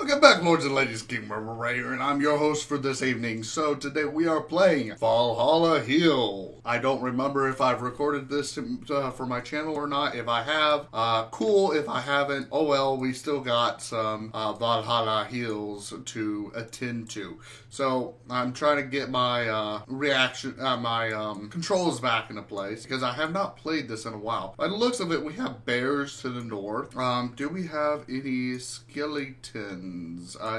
Welcome back, lords and ladies. King Murmur right here, and I'm your host for this evening. So today we are playing Valhalla Hill. I don't remember if I've recorded this for my channel or not. If I have, cool. If I haven't, oh well, we still got some Valhalla Hills to attend to. So I'm trying to get my controls back into place because I have not played this in a while. By the looks of it, we have bears to the north. Do we have any skeletons?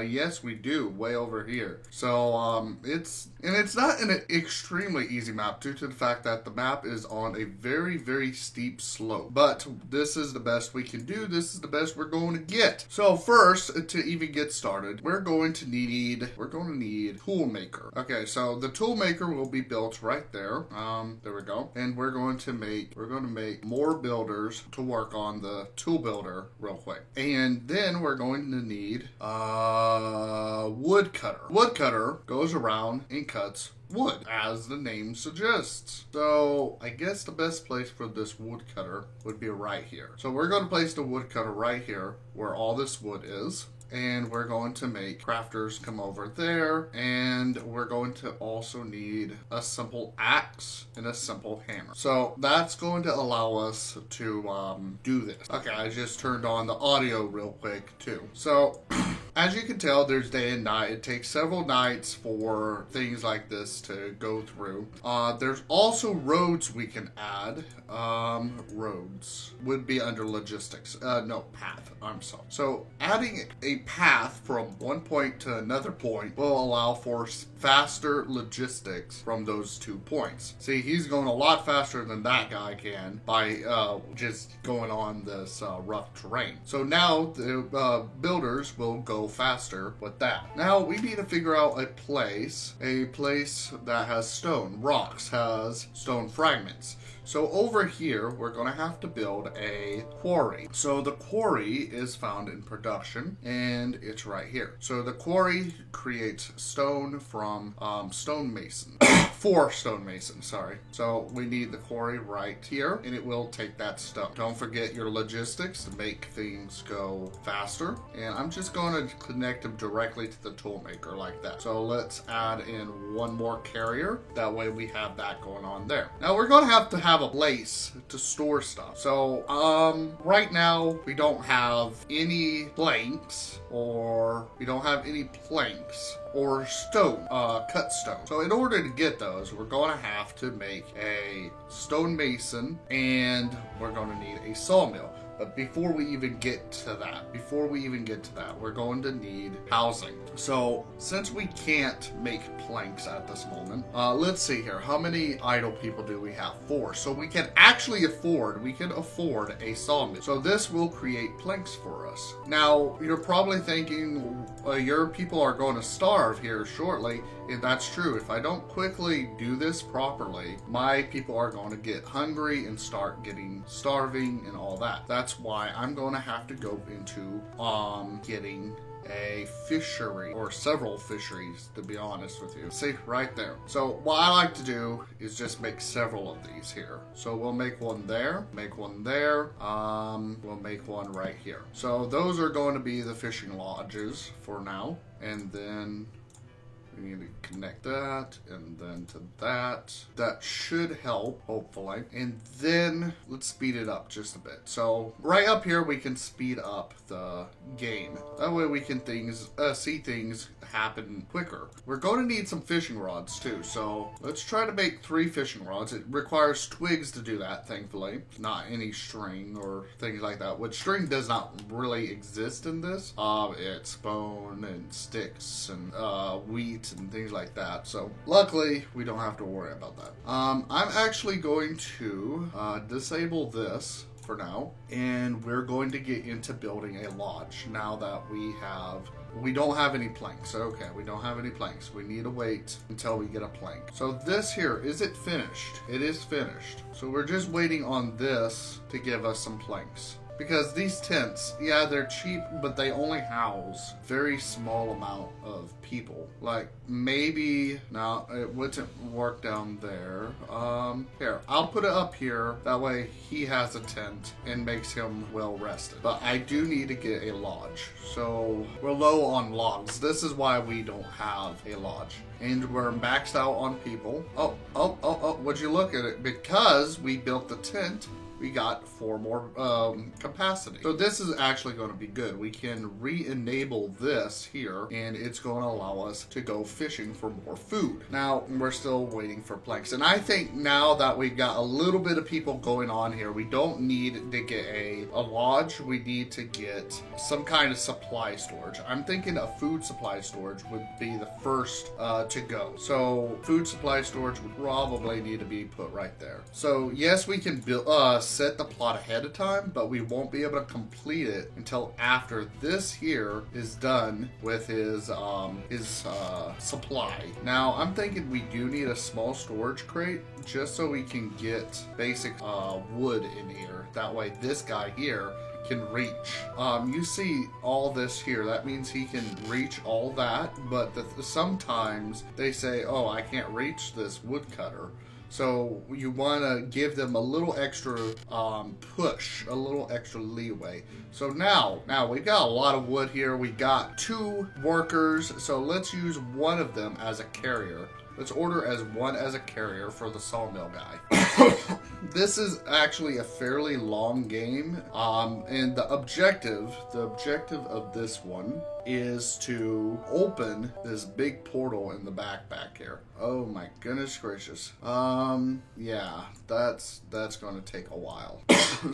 Yes, we do, way over here. So it's not an extremely easy map due to the fact that the map is on a very, very steep slope. But this is the best we can do. This is the best we're going to get. So first, to even get started, we're going to need Toolmaker. Okay, so the Toolmaker will be built right there. There we go. And we're going to make more builders to work on the tool builder real quick. And then we're going to need woodcutter. Woodcutter goes around and cuts wood, as the name suggests. So I guess the best place for this woodcutter would be right here. So we're going to place the woodcutter right here where all this wood is. And we're going to make crafters come over there. And we're going to also need a simple axe and a simple hammer. So that's going to allow us to do this. Okay, I just turned on the audio real quick too. So as you can tell, there's day and night. It takes several nights for things like this to go through. There's also roads we can add. Roads would be under logistics. No, path. I'm sorry. So adding a path from one point to another point will allow for faster logistics from those 2 points. See, he's going a lot faster than that guy can by just going on this rough terrain. So now the builders will go faster with that. Now we need to figure out a place that has stone. Rocks has stone fragments. So over here, we're going to have to build a quarry. So the quarry is found in production, and it's right here. So the quarry creates stone from stonemason. 4 stonemasons, sorry. So we need the quarry right here, and it will take that stone. Don't forget your logistics to make things go faster. And I'm just going to connect them directly to the toolmaker like that. So let's add in one more carrier. That way we have that going on there. Now we're going to have a place to store stuff. So right now we don't have any planks or stone, cut stone. So in order to get those, we're going to have to make a stonemason and we're going to need a sawmill. But before we even get to that, we're going to need housing. So since we can't make planks at this moment, let's see here. How many idle people do we have? 4. So we can actually afford a sawmill. So this will create planks for us. Now, you're probably thinking, your people are going to starve here shortly. And that's true. If I don't quickly do this properly, my people are going to get hungry and start getting starving and all that. That's why I'm going to have to go into getting a fishery or several fisheries, to be honest with you. See, right there. So what I like to do is just make several of these here. So we'll make one there, we'll make one right here. So those are going to be the fishing lodges for now. And then we need to connect that and then to that. That should help, hopefully. And then let's speed it up just a bit. So right up here, we can speed up the game. That way we can see things happen quicker. We're going to need some fishing rods too. So let's try to make 3 fishing rods. It requires twigs to do that, thankfully. Not any string or things like that. Which string does not really exist in this. It's bone and sticks and wheat and things like that. So luckily we don't have to worry about that. I'm actually going to disable this for now, and we're going to get into building a lodge now that we don't have any planks. Okay, we don't have any planks. We need to wait until we get a plank. So this here, is it finished? It is finished. So we're just waiting on this to give us some planks. Because these tents, yeah, they're cheap, but they only house very small amount of people. Like, maybe, no, it wouldn't work down there. Here, I'll put it up here. That way he has a tent and makes him well rested. But I do need to get a lodge. So we're low on logs. This is why we don't have a lodge. And we're maxed out on people. Oh, would you look at it? Because we built the tent, we got 4 more capacity. So this is actually going to be good. We can re-enable this here, and it's going to allow us to go fishing for more food. Now, we're still waiting for planks. And I think now that we've got a little bit of people going on here, we don't need to get a lodge. We need to get some kind of supply storage. I'm thinking a food supply storage would be the first to go. So food supply storage would probably need to be put right there. So yes, we can build set the plot ahead of time, but we won't be able to complete it until after this here is done with his supply. Now I'm thinking we do need a small storage crate just so we can get basic wood in here. That way this guy here can reach. You see all this here, that means he can reach all that, but sometimes they say, oh, I can't reach this woodcutter. So you want to give them a little extra push, a little extra leeway. So now we've got a lot of wood here. We got 2 workers, so let's use one of them as a carrier. Let's order as one as a carrier for the sawmill guy. This is actually a fairly long game, and the objective of this one is to open this big portal in the back here. Oh my goodness gracious. Yeah, that's going to take a while.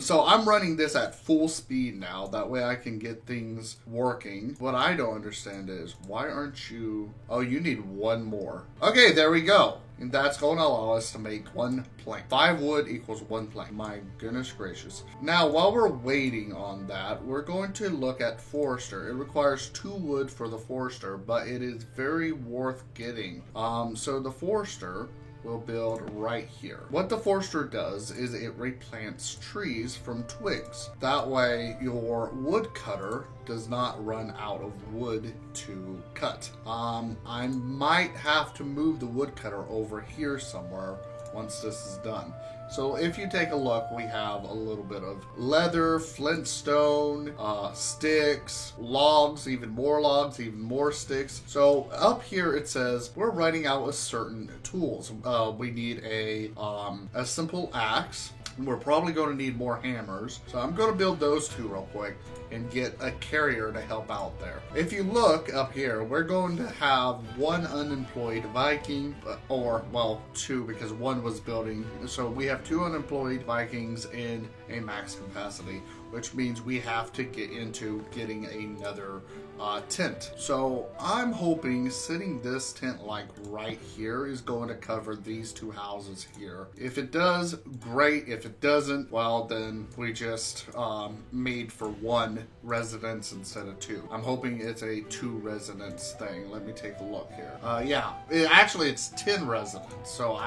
So I'm running this at full speed now. That way I can get things working. What I don't understand is, why aren't you... Oh, you need 1 more. Okay, there we go. And that's going to allow us to make 1 plank. 5 wood equals 1 plank. My goodness gracious. Now, while we're waiting on that, we're going to look at Forester. It requires 2 wood for the Forester, but it is very worth getting. So the Forester will build right here. What the Forester does is it replants trees from twigs. That way your woodcutter does not run out of wood to cut. I might have to move the woodcutter over here somewhere once this is done. So if you take a look, we have a little bit of leather, flintstone, sticks, logs, even more sticks. So up here it says we're running out of certain tools. We need a simple axe. We're probably going to need more hammers. So I'm going to build those 2 real quick and get a carrier to help out there. If you look up here, we're going to have 1 unemployed Viking, or, well, 2 because 1 was building. So we have 2 unemployed Vikings in a max capacity, which means we have to get into getting another tent. So I'm hoping setting this tent like right here is going to cover these 2 houses here. If it does, great. If it doesn't, well, then we just made for 1 residence instead of 2. I'm hoping it's a 2 residence thing. Let me take a look here. Yeah, actually it's 10 residents. So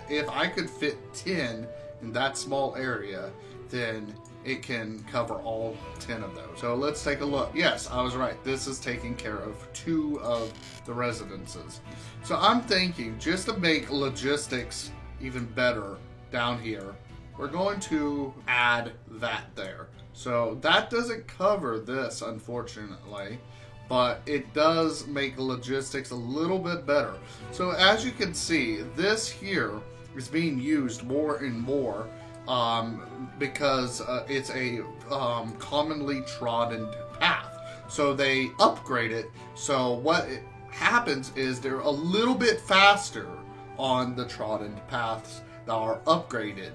if I could fit 10 in that small area, then it can cover all 10 of those. So let's take a look. Yes, I was right. This is taking care of 2 of the residences. So I'm thinking, just to make logistics even better down here, we're going to add that there. So that doesn't cover this, unfortunately, but it does make logistics a little bit better. So as you can see, this here is being used more and more because it's a commonly trodden path. So they upgrade it. So what happens is they're a little bit faster on the trodden paths that are upgraded.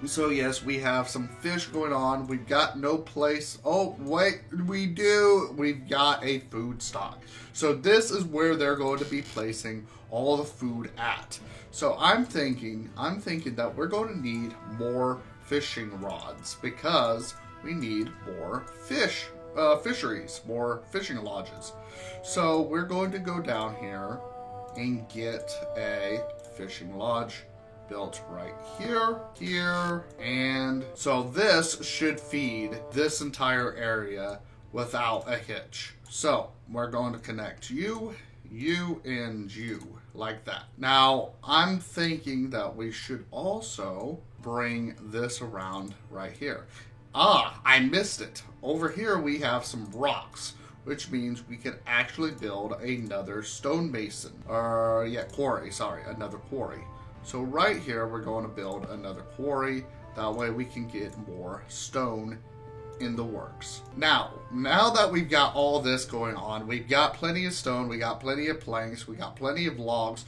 So yes, we have some fish going on. We've got no place. Oh, wait, we do. We've got a food stock. So this is where they're going to be placing all the food at. So I'm thinking that we're going to need more fishing rods because we need more fisheries, more fishing lodges. So we're going to go down here and get a fishing lodge built right here, here, and so this should feed this entire area without a hitch. So we're going to connect you, you, and you like that. Now I'm thinking that we should also bring this around right here. Ah, I missed it. Over here we have some rocks, which means we can actually build another stonemason. Quarry, sorry, another quarry. So right here we're going to build another quarry. That way we can get more stone in the works. Now that we've got all this going on, we've got plenty of stone, we got plenty of planks, we got plenty of logs,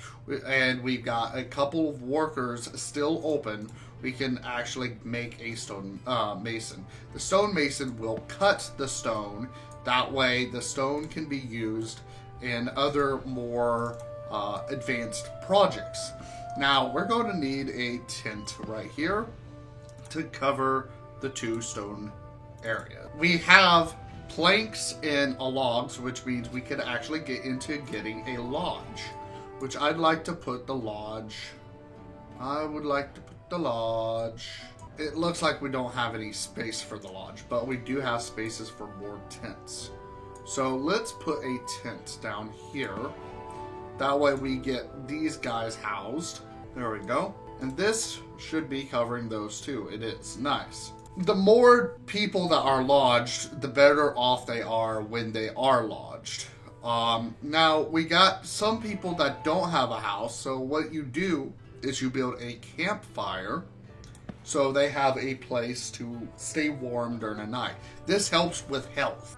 and we've got a couple of workers still open. We can actually make a stone mason. The stonemason will cut the stone. That way the stone can be used in other more advanced projects. Now we're going to need a tent right here to cover the two stone area. We have planks and logs, which means we could actually get into getting a lodge, which I'd like to put the lodge. I would like to put the lodge. It looks like we don't have any space for the lodge, but we do have spaces for more tents. So let's put a tent down here. That way we get these guys housed. There we go. And this should be covering those two. It is. Nice. The more people that are lodged, the better off they are when they are lodged. Now, we got some people that don't have a house, so what you do is you build a campfire so they have a place to stay warm during the night. This helps with health.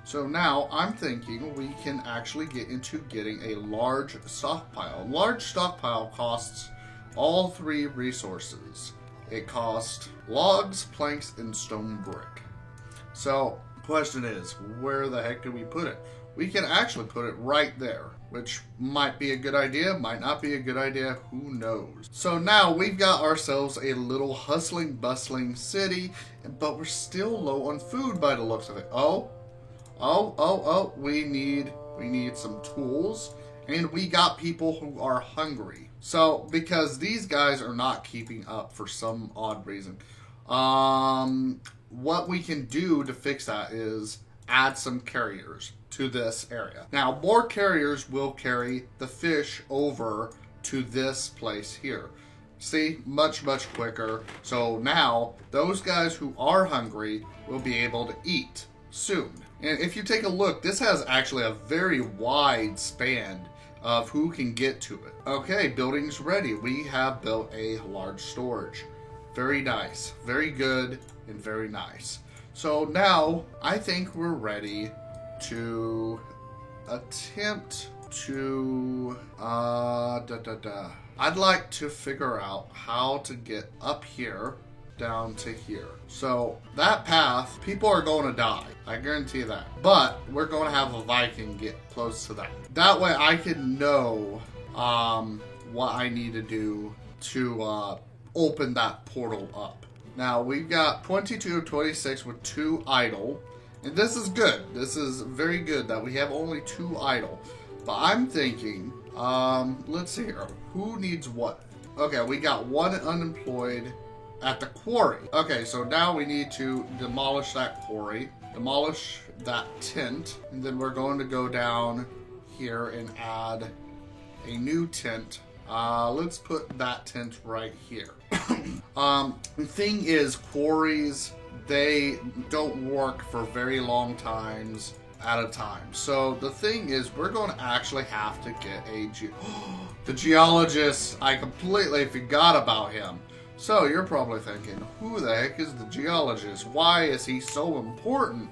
So now I'm thinking we can actually get into getting a large stockpile. A large stockpile costs all three resources. It costs logs, planks, and stone brick. So, question is, where the heck do we put it? We can actually put it right there, which might be a good idea, might not be a good idea, who knows. So now we've got ourselves a little hustling, bustling city, but we're still low on food by the looks of it. We need some tools, and we got people who are hungry. So, because these guys are not keeping up for some odd reason, what we can do to fix that is add some carriers to this area. Now, more carriers will carry the fish over to this place here. See, much quicker. So now, those guys who are hungry will be able to eat soon. And if you take a look, this has actually a very wide span of who can get to it. Okay, building's ready. We have built a large storage. Very nice, very good, and very nice. So now I think we're ready to attempt to I'd like to figure out how to get up here down to here. So that path, people are going to die. I guarantee that. But we're going to have a Viking get close to that. That way I can know what I need to do to open that portal up. Now we've got 22 of 26 with 2 idle. And this is good. This is very good that we have only 2 idle. But I'm thinking, let's see here. Who needs what? Okay, we got 1 unemployed at the quarry. Okay, so now we need to demolish that quarry, demolish that tent, and then we're going to go down here and add a new tent. Let's put that tent right here. The thing is, quarries, they don't work for very long times at a time. So the thing is, we're going to actually have to get the geologist. I completely forgot about him. So you're probably thinking, who the heck is the geologist? Why is he so important?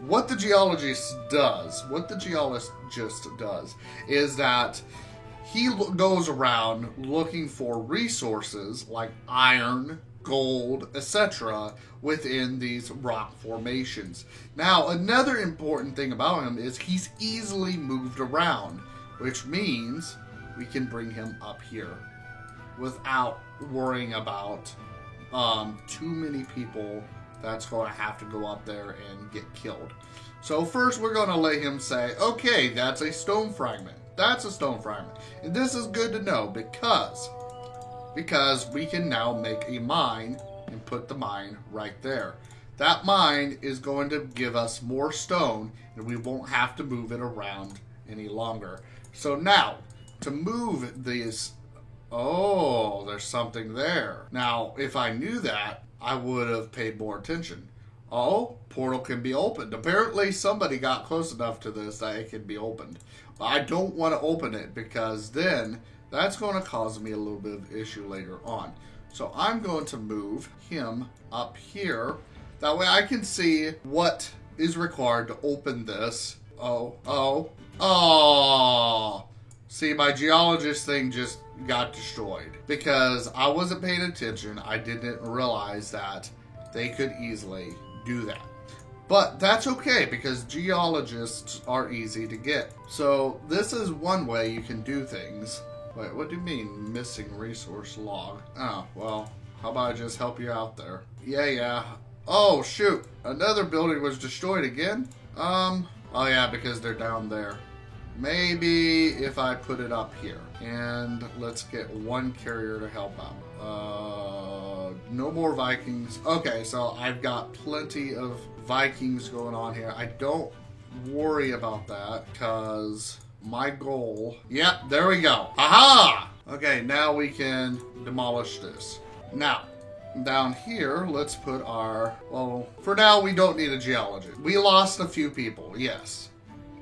What the geologist does is that he goes around looking for resources like iron, gold, etc. within these rock formations. Now, another important thing about him is he's easily moved around, which means we can bring him up here without worrying about too many people that's going to have to go up there and get killed. So first we're going to let him say, okay, that's a stone fragment. That's a stone fragment. And this is good to know because because we can now make a mine and put the mine right there. That mine is going to give us more stone, and we won't have to move it around any longer. So now, to move these... Oh, there's something there. Now, if I knew that, I would have paid more attention. Oh, portal can be opened. Apparently, somebody got close enough to this that it can be opened. But I don't want to open it because then that's going to cause me a little bit of issue later on. So I'm going to move him up here. That way I can see what is required to open this. Oh. See, my geologist thing just got destroyed because I wasn't paying attention. I didn't realize that they could easily do that. But that's okay because geologists are easy to get. So this is one way you can do things. Wait, what do you mean missing resource log? Oh, well, how about I just help you out there? Yeah. Oh, shoot. Another building was destroyed again? Oh yeah, because they're down there. Maybe if I put it up here. And let's get one carrier to help out. No more Vikings. Okay, so I've got plenty of Vikings going on here. I don't worry about that because my goal... Yep, there we go. Aha! Okay, now we can demolish this. Now, down here, let's put our... Well, for now, we don't need a geologist. We lost a few people, yes.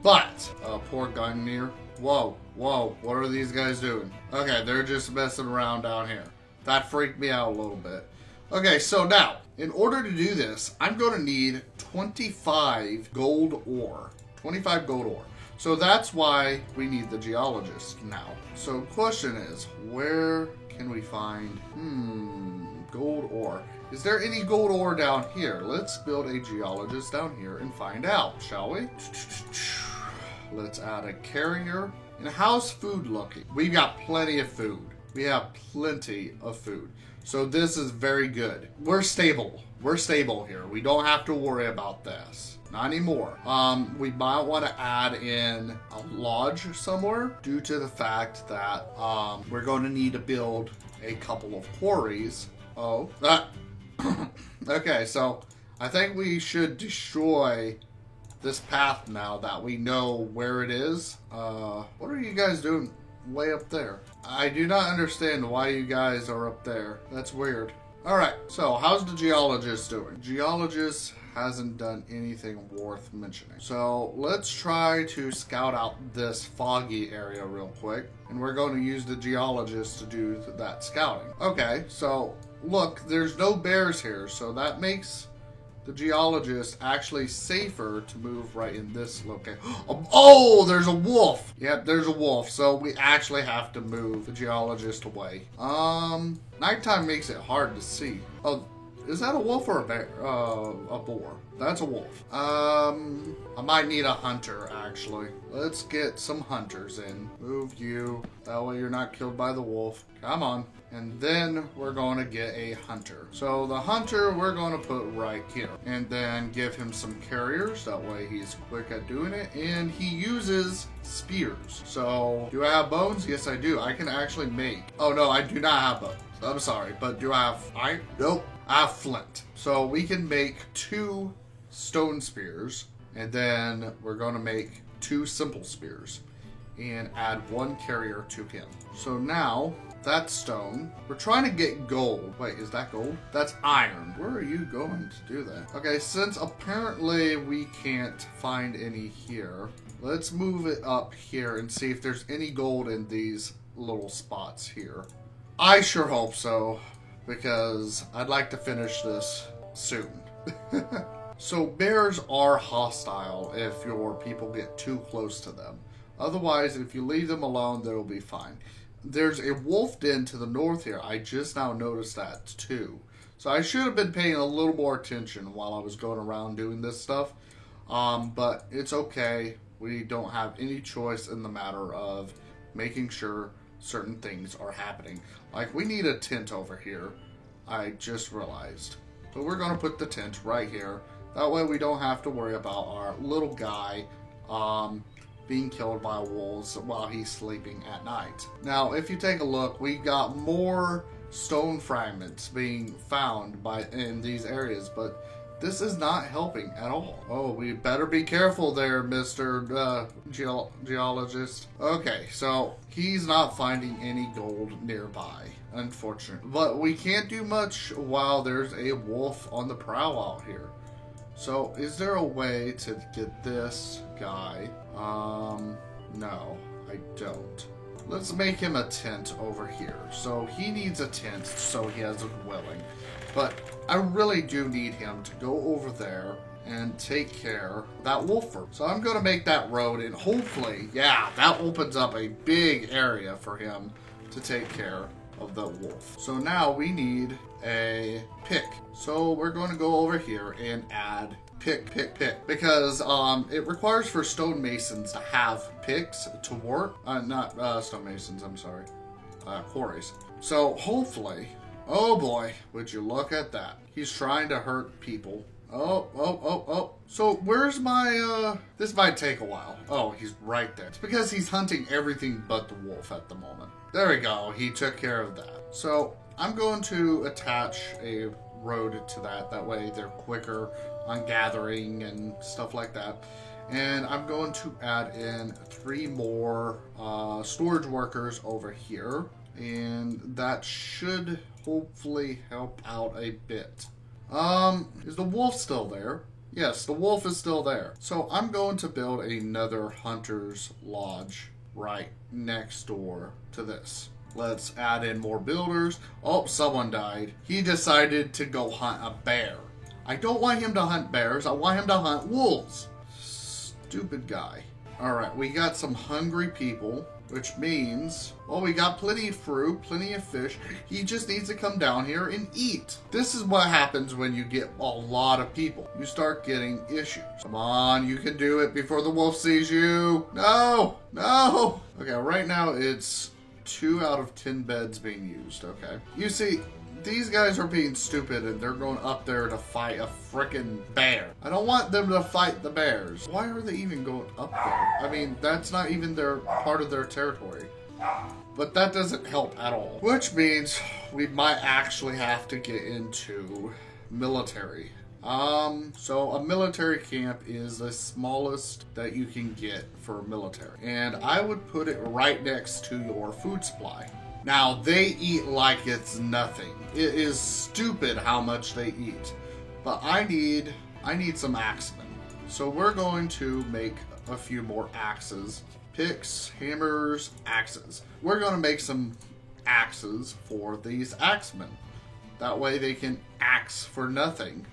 But, poor Gungnir. Whoa, what are these guys doing? Okay, they're just messing around down here. That freaked me out a little bit. Okay, so now, in order to do this, I'm going to need 25 gold ore. 25 gold ore. So that's why we need the geologist now. So question is, where can we find, gold ore? Is there any gold ore down here? Let's build a geologist down here and find out, shall we? Let's add a carrier. And how's food looking? We've got plenty of food. We have plenty of food. So this is very good. We're stable. We're stable here. We don't have to worry about this. Not anymore. We might want to add in a lodge somewhere due to the fact that we're going to need to build a couple of quarries. Okay, so I think we should destroy this path now that we know where it is. What are you guys doing way up there? I do not understand why you guys are up there. That's weird. Alright, so how's the geologist doing? Geologist hasn't done anything worth mentioning. So let's try to scout out this foggy area real quick. And we're going to use the geologist to do that scouting. Okay, so look, there's no bears here. So that makes the geologist actually safer to move right in this location. Oh, there's a wolf. Yep, there's a wolf. So we actually have to move the geologist away. Nighttime makes it hard to see. Oh, is that a wolf or a bear? A boar. That's a wolf. I might need a hunter, actually. Let's get some hunters in. Move you. That way you're not killed by the wolf. Come on. And then we're going to get a hunter. So the hunter we're going to put right here. And then give him some carriers. That way he's quick at doing it. And he uses spears. So do I have bones? Yes, I do. I can actually make... Oh, no, I do not have bones. I'm sorry, but do I have iron? Nope. I have flint. So we can make 2 stone spears. And then we're going to make 2 simple spears. And add 1 carrier to him. So now... That's stone. We're trying to get gold. Wait, is that gold? That's iron. Where are you going to do that? Okay, since apparently we can't find any here, let's move it up here and see if there's any gold in these little spots here. I sure hope so, because I'd like to finish this soon. So bears are hostile if your people get too close to them. Otherwise, if you leave them alone, they'll be fine. There's a wolf den to the north here. I just now noticed that too. So I should have been paying a little more attention while I was going around doing this stuff. But it's okay. We don't have any choice in the matter of making sure certain things are happening. Like we need a tent over here. I just realized. So we're going to put the tent right here. That way we don't have to worry about our little guy being killed by wolves while he's sleeping at night. Now, if you take a look, we got more stone fragments being found in these areas, but this is not helping at all. Oh, we better be careful there, Mr. Geologist. Okay, so he's not finding any gold nearby, unfortunately. But we can't do much while there's a wolf on the prowl out here. So is there a way to get this guy? No, I don't. Let's make him a tent over here. So he needs a tent so he has a dwelling. But I really do need him to go over there and take care of that wolf farm. So I'm going to make that road, and hopefully, yeah, that opens up a big area for him to take care of the wolf. So now we need a pick. So we're going to go over here and add pick, because it requires for stonemasons to have picks to work. Not stonemasons, I'm sorry. Quarries. So hopefully, oh boy, would you look at that. He's trying to hurt people. Oh. So where's my, this might take a while. Oh, he's right there. It's because he's hunting everything but the wolf at the moment. There we go. He took care of that. So I'm going to attach a road to that. That way they're quicker on gathering and stuff like that. And I'm going to add in 3 more storage workers over here. And that should hopefully help out a bit. Is the wolf still there? Yes, the wolf is still there. So I'm going to build another hunter's lodge right next door to this. Let's add in more builders. Oh, someone died. He decided to go hunt a bear. I don't want him to hunt bears. I want him to hunt wolves. Stupid guy. All right, we got some hungry people, which means, well, we got plenty of fruit, plenty of fish. He just needs to come down here and eat. This is what happens when you get a lot of people. You start getting issues. Come on, you can do it before the wolf sees you. No. Okay, right now it's 2 out of 10 beds being used, okay? You see, these guys are being stupid and they're going up there to fight a frickin' bear. I don't want them to fight the bears. Why are they even going up there? I mean, that's not even part of their territory. But that doesn't help at all. Which means we might actually have to get into military. So a military camp is the smallest that you can get for military. And I would put it right next to your food supply. Now, they eat like it's nothing. It is stupid how much they eat. But I need some axemen. So we're going to make a few more axes. Picks, hammers, axes. We're going to make some axes for these axemen. That way they can axe for nothing.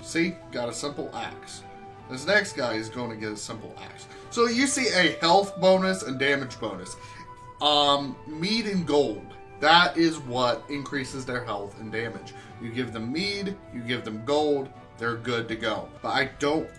See? Got a simple axe. This next guy is going to get a simple axe. So you see a health bonus and damage bonus. Mead and gold. That is what increases their health and damage. You give them mead, you give them gold, they're good to go. But I don't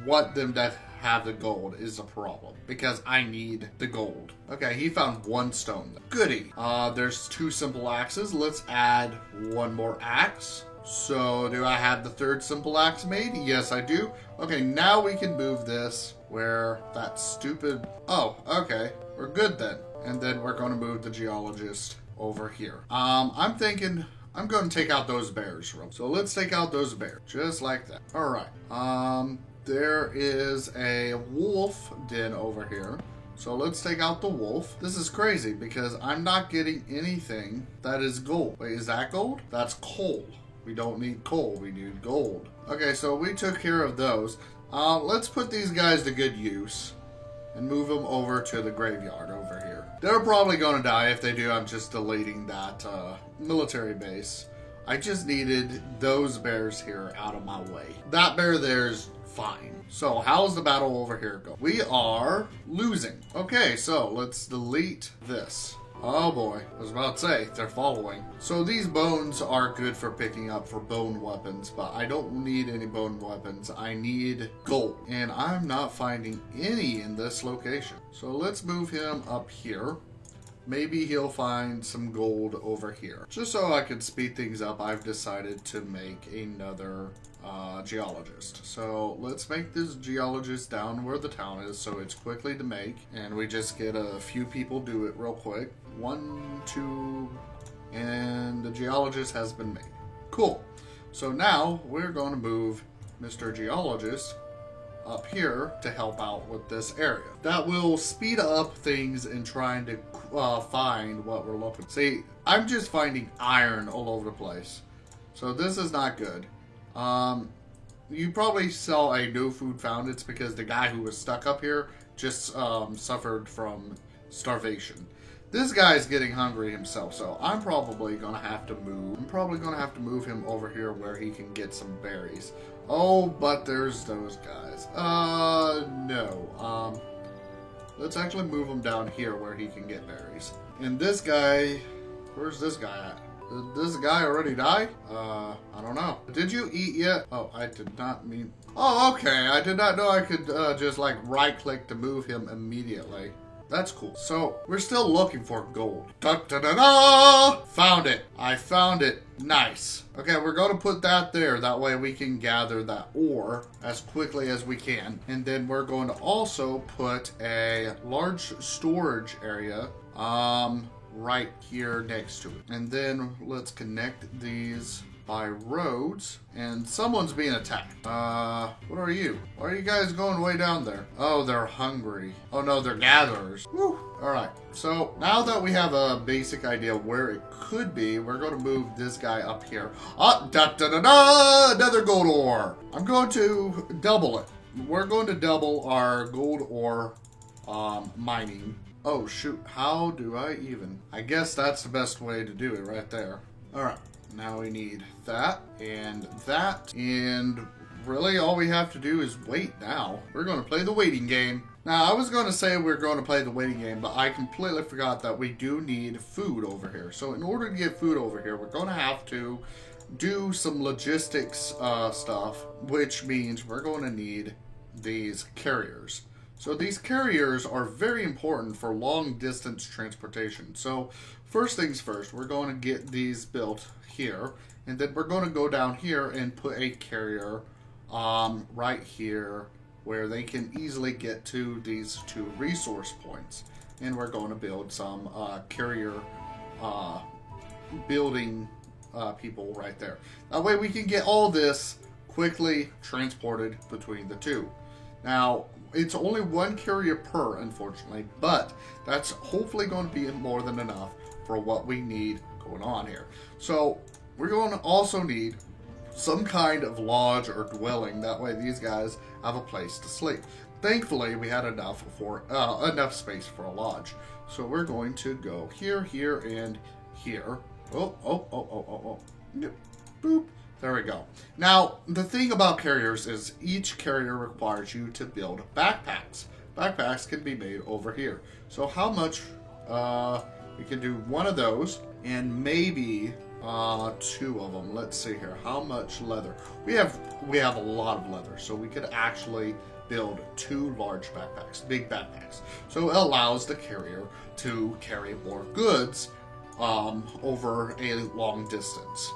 want them to have the gold is a problem because I need the gold. Okay, he found 1 stone. Goody. There's 2 simple axes. Let's add 1 more axe. So do I have the 3rd simple axe made? Yes, I do. Okay, now we can move this where that stupid... Oh, okay. We're good then. And then we're going to move the geologist over here. I'm thinking I'm going to take out those bears. So let's take out those bears. Just like that. All right. There is a wolf den over here. So let's take out the wolf. This is crazy because I'm not getting anything that is gold. Wait, is that gold? That's coal. We don't need coal. We need gold. Okay, so we took care of those. Let's put these guys to good use and move them over to the graveyard over here. They're probably going to die. If they do, I'm just deleting that military base. I just needed those bears here out of my way. That bear there's fine. So how's the battle over here go? We are losing. Okay, so let's delete this. Oh boy, I was about to say, they're following. So these bones are good for picking up for bone weapons, but I don't need any bone weapons. I need gold, and I'm not finding any in this location. So let's move him up here, maybe he'll find some gold over here. Just so I can speed things up, I've decided to make another geologist. So let's make this geologist down where the town is so it's quickly to make. And we just get a few people do it real quick. 1, 2, and the geologist has been made. Cool. So now we're going to move Mr. Geologist up here to help out with this area. That will speed up things in trying to find what we're looking for. See, I'm just finding iron all over the place. So this is not good. You probably saw a no food found. It's because the guy who was stuck up here just suffered from starvation. This guy's getting hungry himself, so I'm probably gonna have to move. I'm probably gonna have to move him over here where he can get some berries. Oh, but there's those guys. No. Let's actually move him down here where he can get berries. And this guy, where's this guy at? Did this guy already die? I don't know. Did you eat yet? Oh, I did not mean... Oh, okay. I did not know I could just like right click to move him immediately. That's cool. So, we're still looking for gold. Da-da-da-da! Found it. I found it. Nice. Okay, we're going to put that there. That way we can gather that ore as quickly as we can. And then we're going to also put a large storage area right here next to it. And then let's connect these by roads, and someone's being attacked. What are you? Why are you guys going way down there? Oh, they're hungry. Oh no, they're gatherers. Woo! Alright, so now that we have a basic idea where it could be, we're going to move this guy up here. Da-da-da-da! Another gold ore! I'm going to double it. We're going to double our gold ore mining. Oh shoot, how do I even? I guess that's the best way to do it right there. Alright. Now we need that, and really all we have to do is wait now. We're going to play the waiting game. Now, I was going to say we're going to play the waiting game, but I completely forgot that we do need food over here. So in order to get food over here, we're going to have to do some logistics stuff, which means we're going to need these carriers. So these carriers are very important for long distance transportation. So first things first, we're going to get these built here, and then we're going to go down here and put a carrier right here where they can easily get to these 2 resource points. And we're going to build some carrier building people right there. That way we can get all this quickly transported between the 2. Now, it's only 1 carrier per, unfortunately, but that's hopefully going to be more than enough for what we need going on here. So we're going to also need some kind of lodge or dwelling. That way these guys have a place to sleep. Thankfully, we had enough space for a lodge. So we're going to go here, here, and here. Oh. Boop. There we go. Now, the thing about carriers is each carrier requires you to build backpacks. Backpacks can be made over here. So how much, we can do 1 of those and maybe 2 of them. Let's see here. How much leather? We have a lot of leather, so we could actually build 2 large backpacks, big backpacks. So it allows the carrier to carry more goods over a long distance.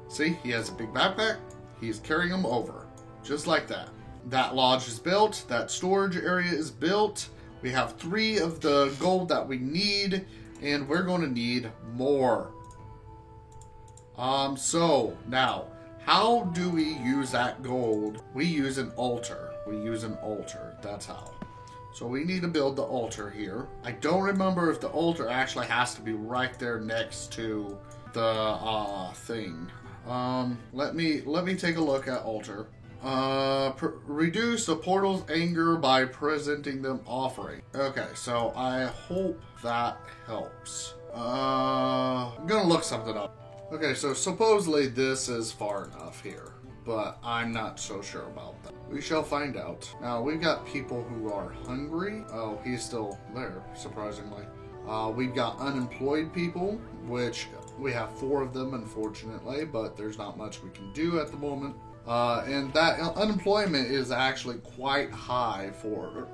See, he has a big backpack. He's carrying them over, just like that. That lodge is built. That storage area is built. We have 3 of the gold that we need, and we're going to need more. So now, how do we use that gold? We use an altar. That's how. So we need to build the altar here. I don't remember if the altar actually has to be right there next to the thing. Let me take a look at altar. Reduce the portal's anger by presenting them offering. Okay, so I hope that helps. I'm gonna look something up. Okay, so supposedly this is far enough here, but I'm not so sure about that. We shall find out. Now, we've got people who are hungry. Oh, he's still there, surprisingly. We've got unemployed people, which we have 4 of them, unfortunately, but there's not much we can do at the moment. And that unemployment is actually quite high for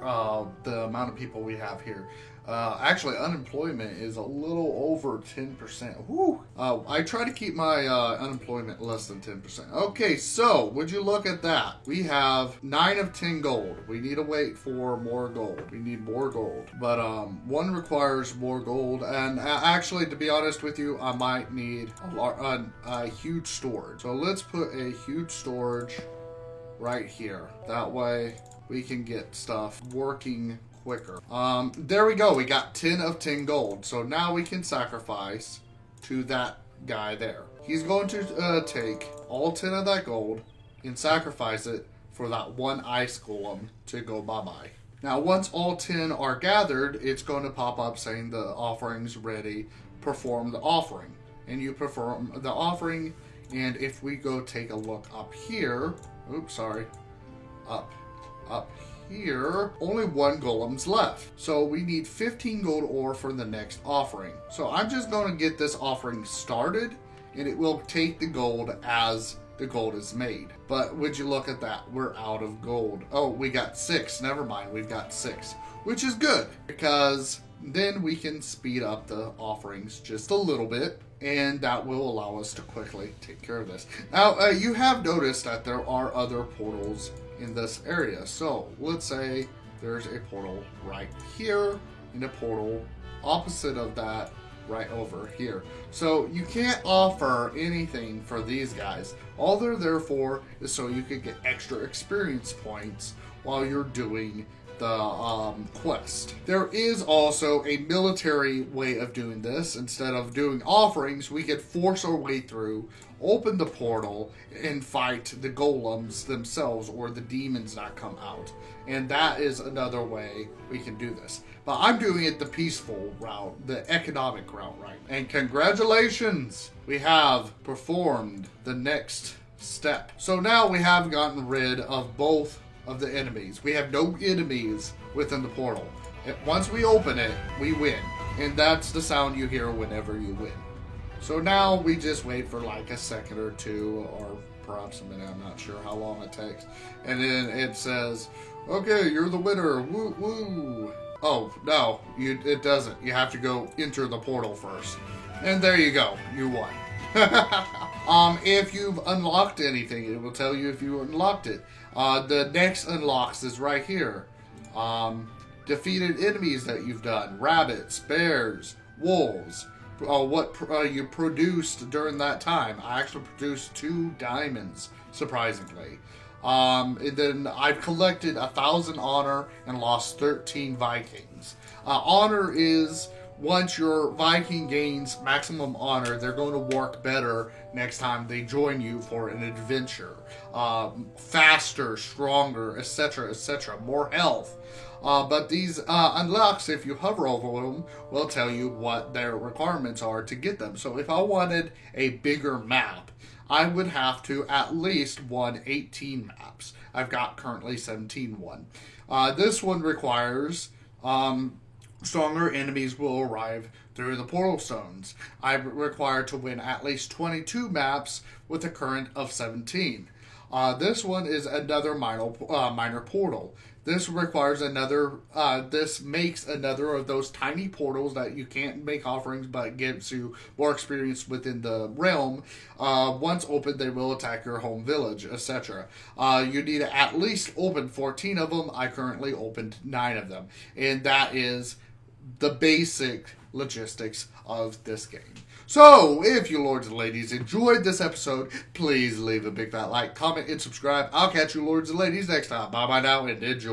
the amount of people we have here. Actually, unemployment is a little over 10%. Woo! I try to keep my unemployment less than 10%. Okay, so would you look at that? We have 9 of 10 gold. We need to wait for more gold. We need more gold. But one requires more gold. And actually, to be honest with you, I might need a huge storage. So let's put a huge storage right here. That way we can get stuff working quicker. There we go. We got 10 of 10 gold. So now we can sacrifice to that guy there. He's going to take all 10 of that gold and sacrifice it for that one ice golem to go bye-bye. Now, once all 10 are gathered, it's going to pop up saying the offering's ready. Perform the offering. And you perform the offering. And if we go take a look up here, oops, sorry, up here, only 1 golem's left. So we need 15 gold ore for the next offering. So I'm just going to get this offering started, and it will take the gold as the gold is made. But would you look at that? We're out of gold. Oh, we got 6. Never mind, we've got 6, which is good because then we can speed up the offerings just a little bit, and that will allow us to quickly take care of this. Now, you have noticed that there are other portals in this area. So let's say there's a portal right here and a portal opposite of that right over here. So you can't offer anything for these guys. All they're there for is so you can get extra experience points while you're doing the quest. There is also a military way of doing this. Instead of doing offerings, we could force our way through, open the portal, and fight the golems themselves or the demons that come out. And that is another way we can do this. But I'm doing it the peaceful route, the economic route, right? And congratulations! We have performed the next step. So now we have gotten rid of both of the enemies. We have no enemies within the portal. Once we open it, we win. And that's the sound you hear whenever you win. So now we just wait for like a second or two, or perhaps a minute, I'm not sure how long it takes. And then it says, okay, you're the winner, woo woo. Oh, no, it doesn't. You have to go enter the portal first. And there you go, you won. If you've unlocked anything, it will tell you if you unlocked it. The next unlocks is right here. Defeated enemies that you've done. Rabbits, bears, wolves. What you produced during that time. I actually produced 2 diamonds, surprisingly. And then I've collected 1,000 honor and lost 13 Vikings. Honor is once your Viking gains maximum honor, they're going to work better next time they join you for an adventure. Faster, stronger, etc., etc., more health. But these unlocks, if you hover over them, will tell you what their requirements are to get them. So if I wanted a bigger map, I would have to at least won 18 maps. I've got currently 17 one. This one requires stronger enemies will arrive through the portal stones. I'm required to win at least 22 maps with a current of 17. This one is another minor portal. This requires another, this makes another of those tiny portals that you can't make offerings, but gives you more experience within the realm. Once opened, they will attack your home village, etc. You need to at least open 14 of them. I currently opened 9 of them. And that is the basic logistics of this game. So, if you lords and ladies enjoyed this episode, please leave a big fat like, comment, and subscribe. I'll catch you lords and ladies next time. Bye-bye now, and enjoy.